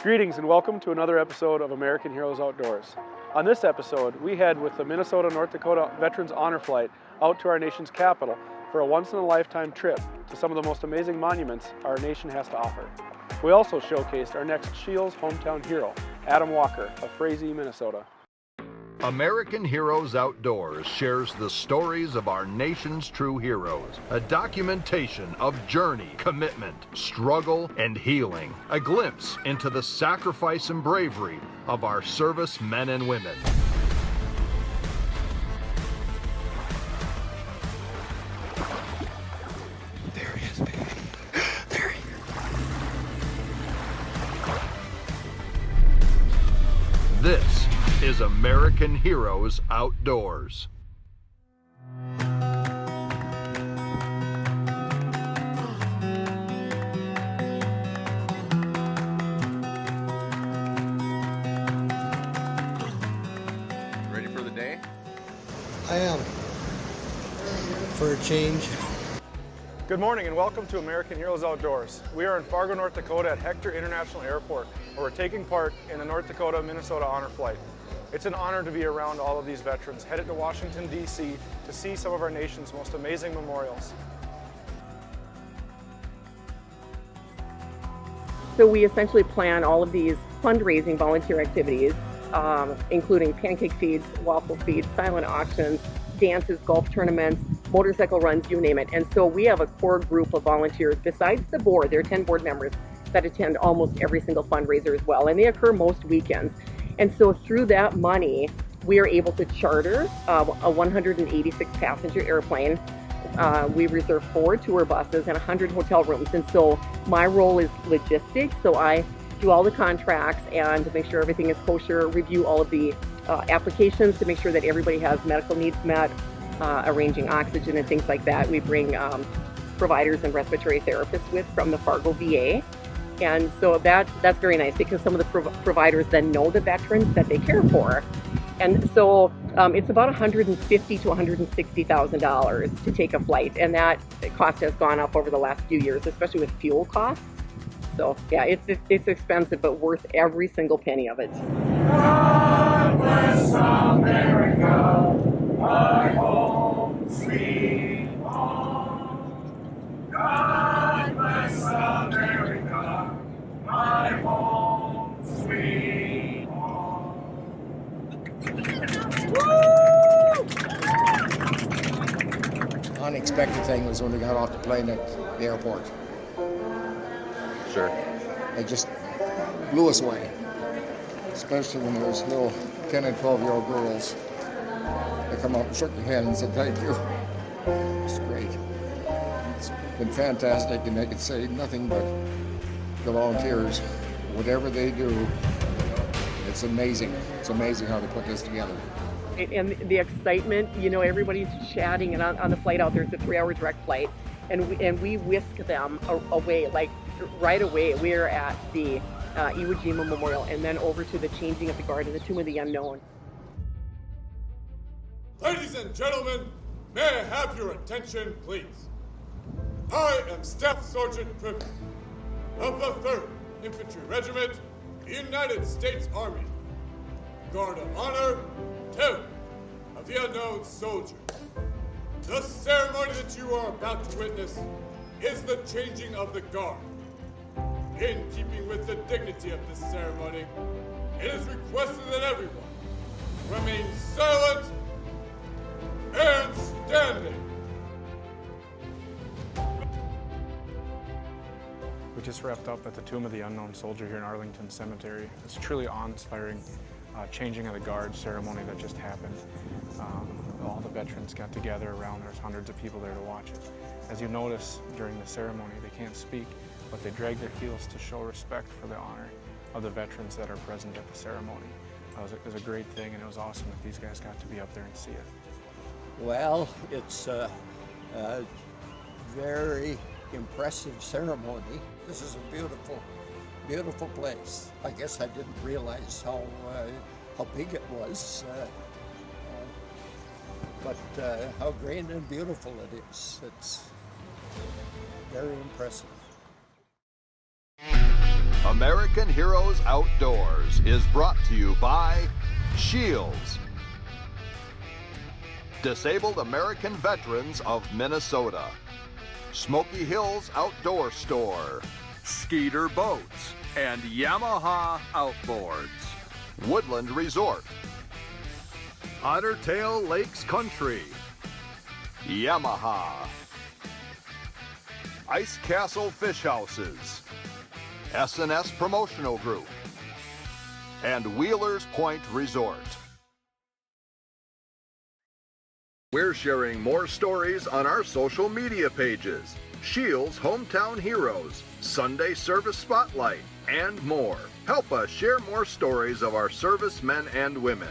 Greetings and welcome to another episode of American Heroes Outdoors. On this episode, we head with the Minnesota-North Dakota Veterans Honor Flight out to our nation's capital for a once-in-a-lifetime trip to some of the most amazing monuments our nation has to offer. We also showcased our next SCHEELS Hometown Hero, Adam Walker of Frazee, Minnesota. American Heroes Outdoors shares the stories of our nation's true heroes. A documentation of journey, commitment, struggle, and healing. A glimpse into the sacrifice and bravery of our service men and women. There he is, baby. There he is. This is American Heroes Outdoors. Ready for the day? I am. For a change. Good morning and welcome to American Heroes Outdoors. We are in Fargo, North Dakota at Hector International Airport, where we're taking part in the North Dakota-Minnesota Honor Flight. It's an honor to be around all of these veterans, headed to Washington, D.C. to see some of our nation's most amazing memorials. So we essentially plan all of these fundraising volunteer activities, including pancake feeds, waffle feeds, silent auctions, dances, golf tournaments, motorcycle runs, you name it. And so we have a core group of volunteers besides the board. There are 10 board members that attend almost every single fundraiser as well, and they occur most weekends. And so through that money, we are able to charter a 186 passenger airplane. We reserve 4 tour buses and 100 hotel rooms. And so my role is logistics. So I do all the contracts and make sure everything is kosher, review all of the applications to make sure that everybody has medical needs met, arranging oxygen and things like that. We bring providers and respiratory therapists with from the Fargo VA. And so that's very nice because some of the providers then know the veterans that they care for. And so it's about $150,000 to $160,000 to take a flight. And that cost has gone up over the last few years, especially with fuel costs. So yeah, it's expensive, but worth every single penny of it. God bless America, my home sweet home. God bless America, my home sweet home. Unexpected thing was when we got off the plane at the airport. Sure. It just blew us away. Especially when those little 10 and 12-year-old girls, they come up and shook your hand and said thank you. It's great. It's been fantastic, and they can say nothing but the volunteers, whatever they do, it's amazing. It's amazing how they put this together. And the excitement, you know, everybody's chatting, and on the flight out there, it's a 3-hour direct flight, and we whisk them away, like right away. We're at the Iwo Jima Memorial, and then over to the changing of the guard and the Tomb of the Unknown. Ladies and gentlemen, may I have your attention, please? I am Staff Sergeant Privet of the 3rd Infantry Regiment, United States Army. Guard of Honor, Tomb of the Unknown Soldiers. The ceremony that you are about to witness is the changing of the guard. In keeping with the dignity of this ceremony, it is requested that everyone remain silent and standing. We just wrapped up at the Tomb of the Unknown Soldier here in Arlington Cemetery. It's a truly awe-inspiring changing of the guard ceremony that just happened. All the veterans got together around. There's hundreds of people there to watch it. As you notice during the ceremony, they can't speak, but they drag their heels to show respect for the honor of the veterans that are present at the ceremony. It was a great thing, and it was awesome that these guys got to be up there and see it. Well, it's a very impressive ceremony. This is a beautiful, beautiful place. I guess I didn't realize how big it was, but how grand and beautiful it is. It's very impressive. American Heroes Outdoors is brought to you by SCHEELS, Disabled American Veterans of Minnesota, Smoky Hills Outdoor Store, Skeeter Boats, and Yamaha Outboards, Woodland Resort, Otter Tail Lakes Country, Yamaha, Ice Castle Fish Houses, S&S Promotional Group, and Wheelers Point Resort. We're sharing more stories on our social media pages, SCHEELS Hometown Heroes, Sunday Service Spotlight, and more. Help us share more stories of our servicemen and women.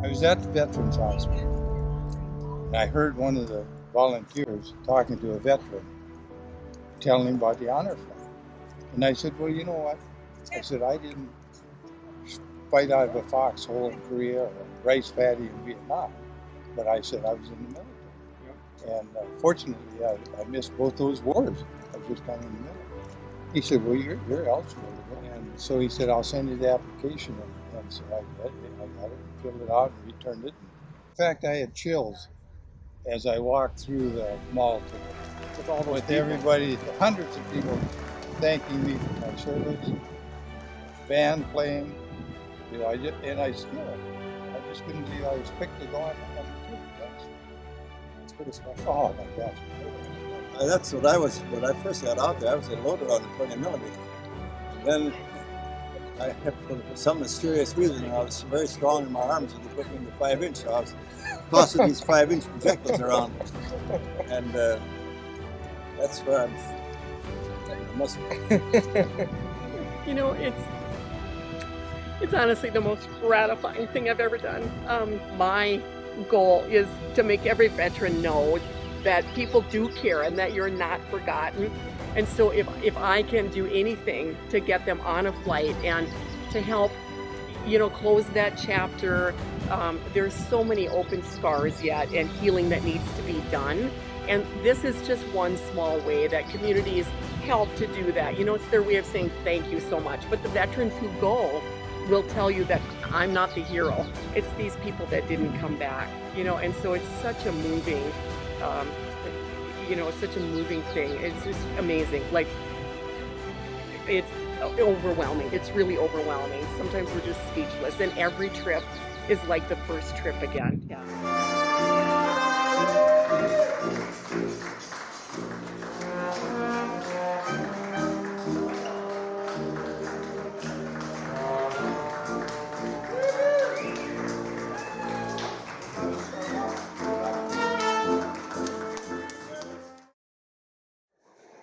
I was at the Veterans Hospital, and I heard one of the volunteers talking to a veteran, telling him about the honor flight. And I said, well, you know what? I said, I didn't fight out of a foxhole in Korea or a rice paddy in Vietnam, but I said I was in the military. And fortunately, I missed both those wars. I was just kind of in the middle. He said, well, you're eligible to go. And so he said, I'll send you the application. And so I got it, filled it out, and returned it. In fact, I had chills as I walked through the mall today. With everybody, hundreds of people thanking me for my service, band playing, you know, I just couldn't believe I was picked to go on the tour. That's pretty special. Oh my gosh. That's what I was, when I first got out there, I was a loader on the 20 millimeter. Then I had, for some mysterious reason, I was very strong in my arms and they put me in the 5-inch, so I was tossing these 5-inch projectiles around. And that's where I must. You know, it's honestly the most gratifying thing I've ever done. My goal is to make every veteran know that people do care and that you're not forgotten. And so if I can do anything to get them on a flight and to help, you know, close that chapter, there's so many open scars yet and healing that needs to be done. And this is just one small way that communities help to do that. You know, it's their way of saying thank you so much. But the veterans who go will tell you that I'm not the hero. It's these people that didn't come back, you know, and so it's such a moving, you know, it's such a moving thing. It's just amazing. Like, it's overwhelming. It's really overwhelming. Sometimes we're just speechless, and every trip is like the first trip again. Yeah.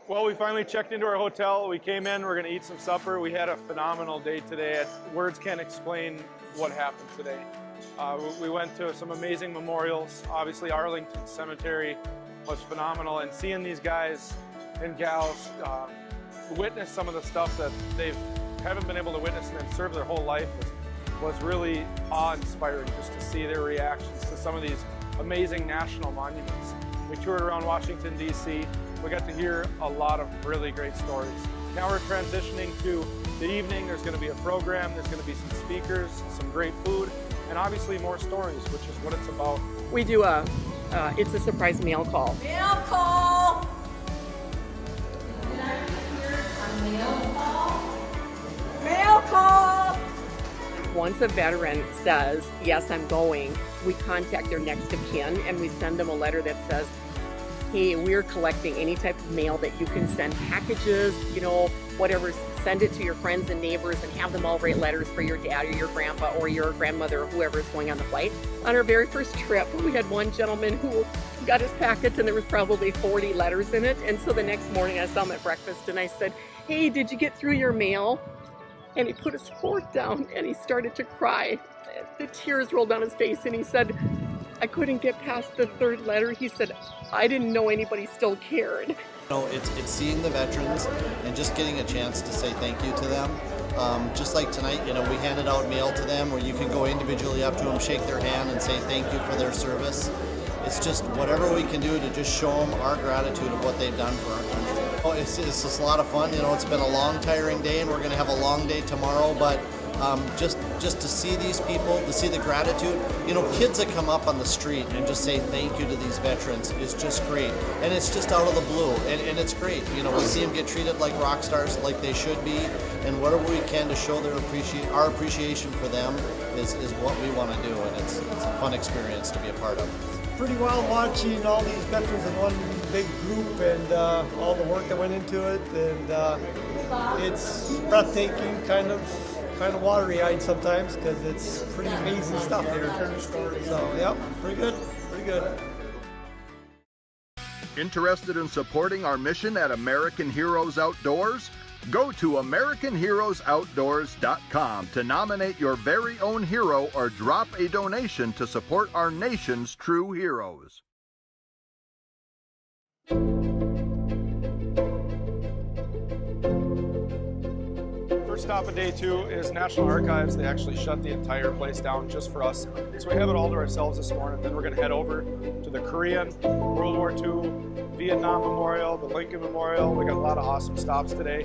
Well, we finally checked into our hotel. We came in, we're gonna eat some supper. We had a phenomenal day today. Words can't explain what happened today. We went to some amazing memorials. Obviously, Arlington Cemetery was phenomenal, and seeing these guys and gals witness some of the stuff that they haven't been able to witness and then serve their whole life was really awe-inspiring, just to see their reactions to some of these amazing national monuments. We toured around Washington, D.C. We got to hear a lot of really great stories. Now we're transitioning to the evening. There's going to be a program, there's going to be some speakers, some great food, and obviously more stories, which is what it's about. We do it's a surprise mail call. Mail call! Mail call! Once a veteran says, yes, I'm going, we contact their next of kin and we send them a letter that says, hey, we're collecting any type of mail that you can send, packages, you know, whatever, send it to your friends and neighbors and have them all write letters for your dad or your grandpa or your grandmother or whoever is going on the flight. On our very first trip, we had one gentleman who got his packet and there was probably 40 letters in it. And so the next morning I saw him at breakfast and I said, hey, did you get through your mail? And he put his fork down and he started to cry. The tears rolled down his face and he said, I couldn't get past the third letter. He said, I didn't know anybody still cared. You know, it's seeing the veterans and just getting a chance to say thank you to them Just like tonight, you know, we handed out mail to them where you can go individually up to them, shake their hand and say thank you for their service. It's just whatever we can do to just show them our gratitude of what they've done for our country. Oh, it's just a lot of fun. You know, it's been a long, tiring day, and we're going to have a long day tomorrow, but just to see these people, to see the gratitude, you know, kids that come up on the street and just say thank you to these veterans is just great. And it's just out of the blue, and it's great. You know, we see them get treated like rock stars, like they should be, and whatever we can to show our appreciation for them is what we want to do, and it's a fun experience to be a part of. Pretty wild watching all these veterans in one big group and all the work that went into it, and it's breathtaking, kind of watery-eyed sometimes because it's pretty amazing stuff here. So, yeah, pretty good, pretty good. Interested in supporting our mission at American Heroes Outdoors? Go to AmericanHeroesOutdoors.com to nominate your very own hero or drop a donation to support our nation's true heroes. First stop of day 2 is National Archives. They actually shut the entire place down just for us. So we have it all to ourselves this morning. Then we're going to head over to the Korean, World War II, Vietnam Memorial, the Lincoln Memorial. We got a lot of awesome stops today.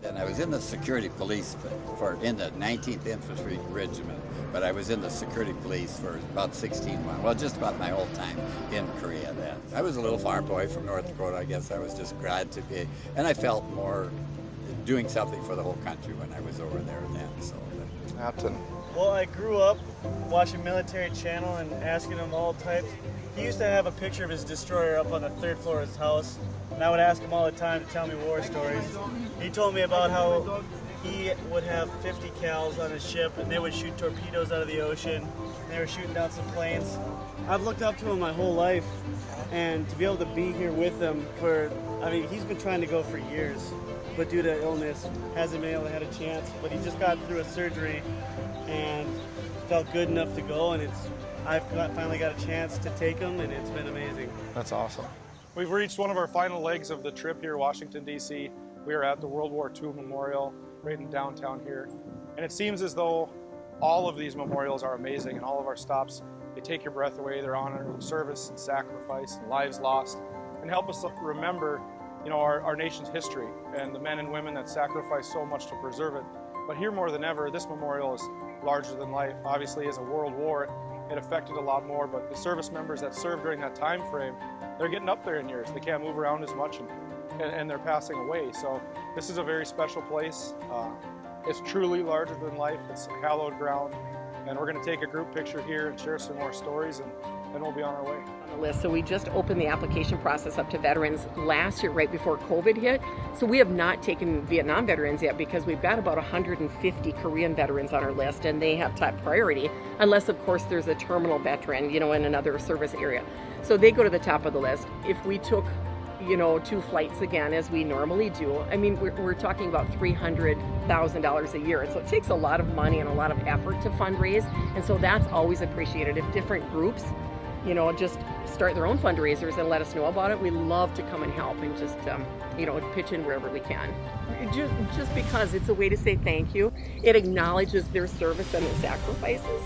Then I was in the security police in the 19th Infantry Regiment, but I was in the security police for about 16 months. Well, just about my whole time in Korea then. I was a little farm boy from North Dakota. I guess I was just glad to be, and I felt more doing something for the whole country when I was over there then. So. Well, I grew up watching Military Channel and asking him all types. He used to have a picture of his destroyer up on the 3rd floor of his house, and I would ask him all the time to tell me war stories. He told me about how he would have 50 cals on his ship, and they would shoot torpedoes out of the ocean, and they were shooting down some planes. I've looked up to him my whole life, and to be able to be here with him he's been trying to go for years, but due to illness, hasn't been able to have a chance, but he just got through a surgery and felt good enough to go, and I've finally got a chance to take him, and it's been amazing. That's awesome. We've reached one of our final legs of the trip here, Washington, D.C. We are at the World War II Memorial right in downtown here. And it seems as though all of these memorials are amazing, and all of our stops, they take your breath away. They're honoring service and sacrifice and lives lost, and help us remember, you know, our nation's history and the men and women that sacrificed so much to preserve it. But here more than ever, this memorial is larger than life. Obviously, as a world war, it affected a lot more, but the service members that served during that time frame, they're getting up there in years. They can't move around as much, and they're passing away. So this is a very special place. It's truly larger than life. It's a hallowed ground, and we're going to take a group picture here and share some more stories, and then we'll be on our way. On the list. So we just opened the application process up to veterans last year, right before COVID hit. So we have not taken Vietnam veterans yet because we've got about 150 Korean veterans on our list, and they have top priority, unless of course there's a terminal veteran, you know, in another service area. So they go to the top of the list. If we took, you know, 2 flights again, as we normally do, I mean, we're talking about $300,000 a year. And so it takes a lot of money and a lot of effort to fundraise. And so that's always appreciated. If different groups, you know, just start their own fundraisers and let us know about it, we love to come and help and just, you know, pitch in wherever we can. Just because it's a way to say thank you. It acknowledges their service and their sacrifices,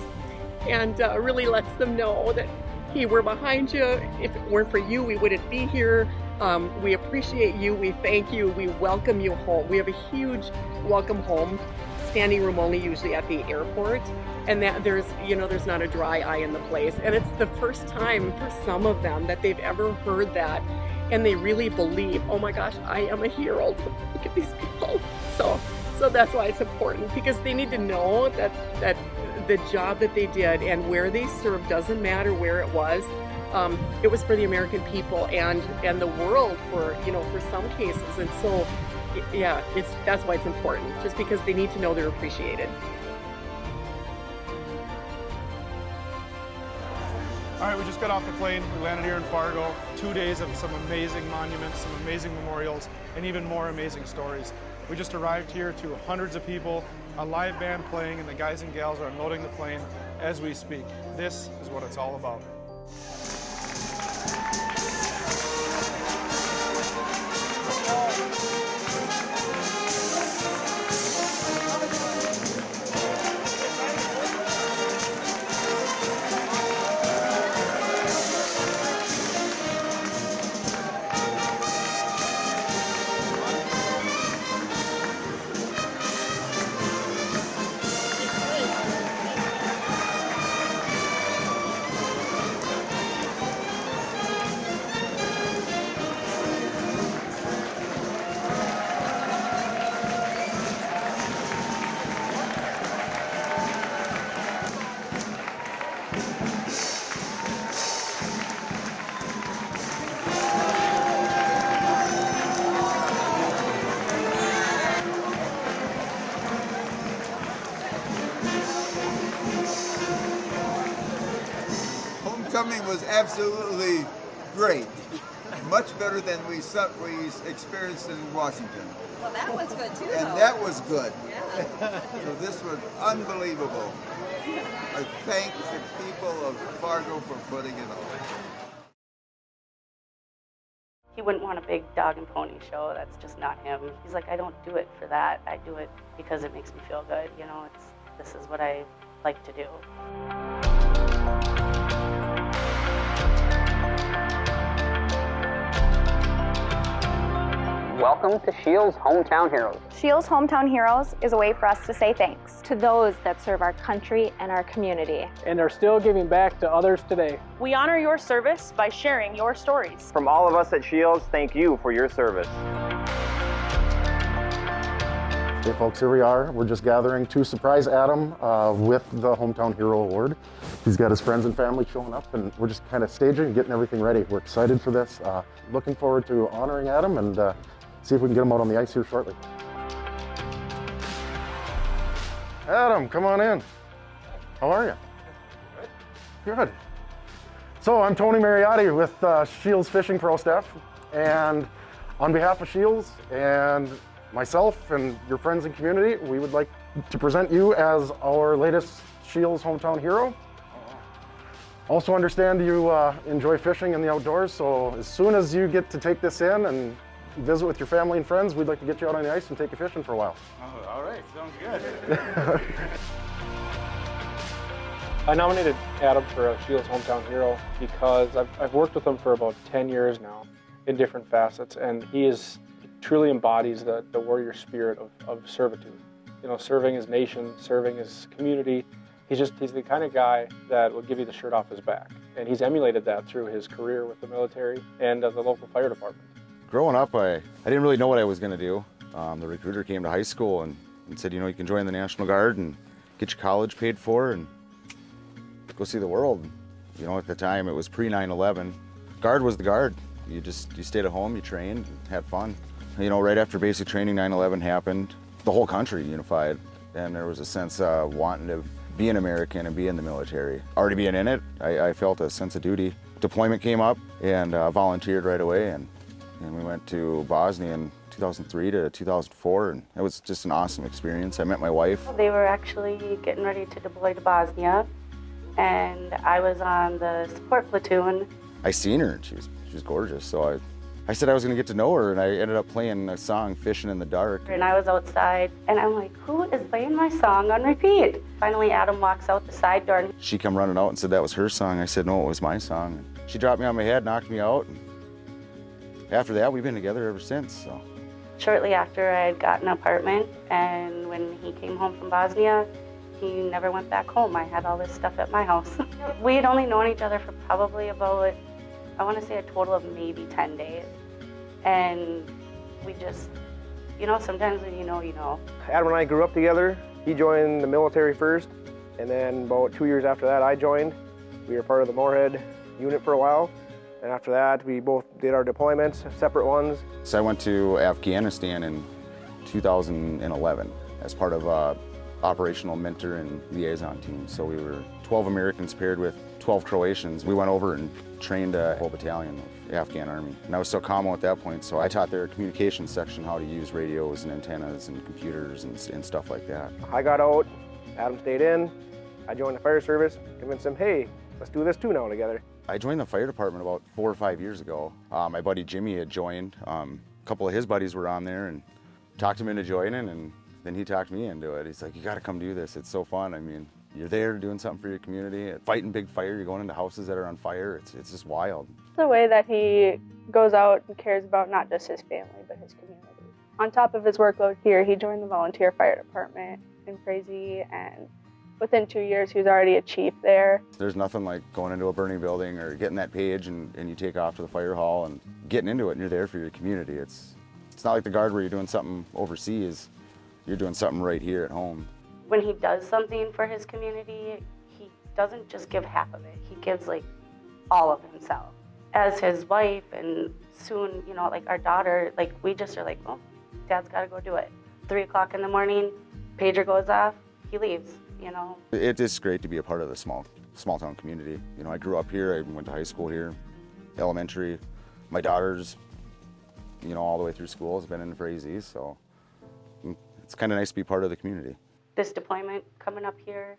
and really lets them know that, hey, we're behind you. If it weren't for you, we wouldn't be here. We appreciate you. We thank you. We welcome you home. We have a huge welcome home, standing room only usually at the airport, and that there's not a dry eye in the place. And it's the first time for some of them that they've ever heard that, and they really believe, oh my gosh, I am a hero. Look at these people. So that's why it's important, because they need to know that the job that they did and where they served doesn't matter where it was. It was for the American people and the world for some cases. And so, yeah, that's why it's important, just because they need to know they're appreciated. All right, we just got off the plane. We landed here in Fargo. 2 days of some amazing monuments, some amazing memorials, and even more amazing stories. We just arrived here to hundreds of people, a live band playing, and the guys and gals are unloading the plane as we speak. This is what it's all about. filming was absolutely great. Much better than we experienced in Washington. Well, that was good too. And though. that was good. Yeah. So this was unbelievable. I thank the people of Fargo for putting it on. He wouldn't want a big dog and pony show. That's just not him. He's like, I don't do it for that. I do it because it makes me feel good. You know, this is what I like to do. Welcome to SCHEELS Hometown Heroes. SCHEELS Hometown Heroes is a way for us to say thanks to those that serve our country and our community. And are still giving back to others today. We honor your service by sharing your stories. From all of us at SCHEELS, thank you for your service. Hey folks, here we are. We're just gathering to surprise Adam with the Hometown Hero Award. He's got his friends and family showing up, and we're just kind of staging and getting everything ready. We're excited for this. Looking forward to honoring Adam and see if we can get him out on the ice here shortly. Adam, come on in. How are you? Good. So I'm Tony Mariotti with SCHEELS Fishing Pro Staff, and on behalf of SCHEELS and myself and your friends and community, we would like to present you as our latest SCHEELS Hometown Hero. Also understand you enjoy fishing in the outdoors, so as soon as you get to take this in and visit with your family and friends, we'd like to get you out on the ice and take you fishing for a while. Oh, all right, sounds good. I nominated Adam for a SCHEELS Hometown Hero because I've worked with him for about 10 years now in different facets, and he truly embodies the warrior spirit of servitude. You know, serving his nation, serving his community. He's the kind of guy that will give you the shirt off his back. And he's emulated that through his career with the military and the local fire department. Growing up, I didn't really know what I was going to do. The recruiter came to high school and said, you know, you can join the National Guard and get your college paid for and go see the world. You know, at the time it was pre 9/11. Guard was the Guard. You stayed at home, you trained, and had fun. You know, right after basic training, 9/11 happened. The whole country unified, and there was a sense of wanting to be an American and be in the military. Already being in it, I felt a sense of duty. Deployment came up and volunteered right away, and we went to Bosnia in 2003 to 2004, and it was just an awesome experience. I met my wife. They were actually getting ready to deploy to Bosnia, and I was on the support platoon. I seen her, and she was gorgeous, so I said I was going to get to know her, and I ended up playing a song, Fishing in the Dark. And I was outside, and I'm like, who is playing my song on repeat? Finally, Adam walks out the side door. And she come running out and said that was her song. I said, no, it was my song. And she dropped me on my head, knocked me out. And after that, we've been together ever since. So. Shortly after, I had got an apartment, and when he came home from Bosnia, he never went back home. I had all this stuff at my house. We had only known each other for probably about, I want to say a total of maybe 10 days. And we just, you know, sometimes when you know, you know. Adam and I grew up together. He joined the military first, and then about 2 years after that, I joined. We were part of the Moorhead unit for a while. And after that, we both did our deployments, separate ones. So I went to Afghanistan in 2011 as part of operational mentor and liaison team. So we were 12 Americans paired with 12 Croatians. We went over and trained a whole battalion of the Afghan Army. And I was still commo at that point, so I taught their communications section how to use radios and antennas and computers and stuff like that. I got out, Adam stayed in, I joined the fire service, convinced him, hey, let's do this too now together. I joined the fire department about 4 or 5 years ago. My buddy Jimmy had joined. A couple of his buddies were on there and talked him into joining, and then he talked me into it. He's like, you gotta come do this, it's so fun. I mean, you're there doing something for your community, fighting big fire, you're going into houses that are on fire, it's just wild. The way that he goes out and cares about not just his family, but his community. On top of his workload here, he joined the volunteer fire department in Crazy, and within 2 years, he was already a chief there. There's nothing like going into a burning building or getting that page and you take off to the fire hall and getting into it, and you're there for your community. It's not like the Guard where you're doing something overseas. You're doing something right here at home. When he does something for his community, he doesn't just give half of it. He gives like all of himself. As his wife and soon, you know, like our daughter, like we just are like, well, Dad's got to go do it. 3 o'clock in the morning, pager goes off, he leaves, you know. It is great to be a part of the small small town community. You know, I grew up here, I went to high school here, elementary. My daughter's, you know, all the way through school has been in for AZ, so it's kind of nice to be part of the community. This deployment coming up here,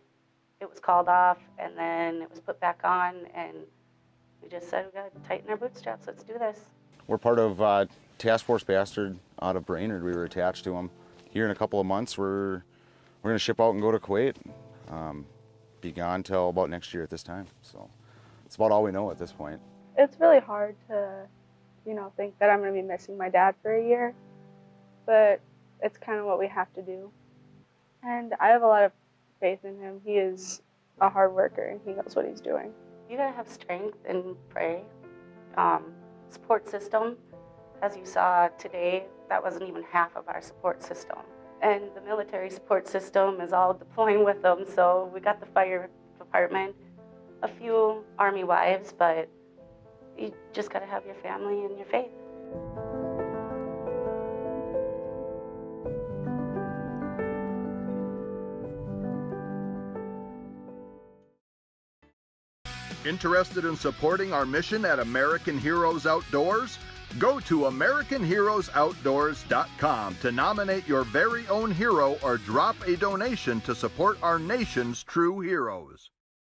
it was called off and then it was put back on, and we just said we got to tighten our bootstraps, let's do this. We're part of Task Force Bastard out of Brainerd. We were attached to them. Here in a couple of months, we're going to ship out and go to Kuwait. Be gone till about next year at this time. So it's about all we know at this point. It's really hard to, you know, think that I'm going to be missing my dad for a year, but it's kind of what we have to do. And I have a lot of faith in him. He is a hard worker and he knows what he's doing. You got to have strength and pray. Support system, as you saw today, that wasn't even half of our support system. And the military support system is all deploying with them, so we got the fire department, a few Army wives, but you just got to have your family and your faith. Interested in supporting our mission at American Heroes Outdoors? Go to AmericanHeroesOutdoors.com to nominate your very own hero or drop a donation to support our nation's true heroes.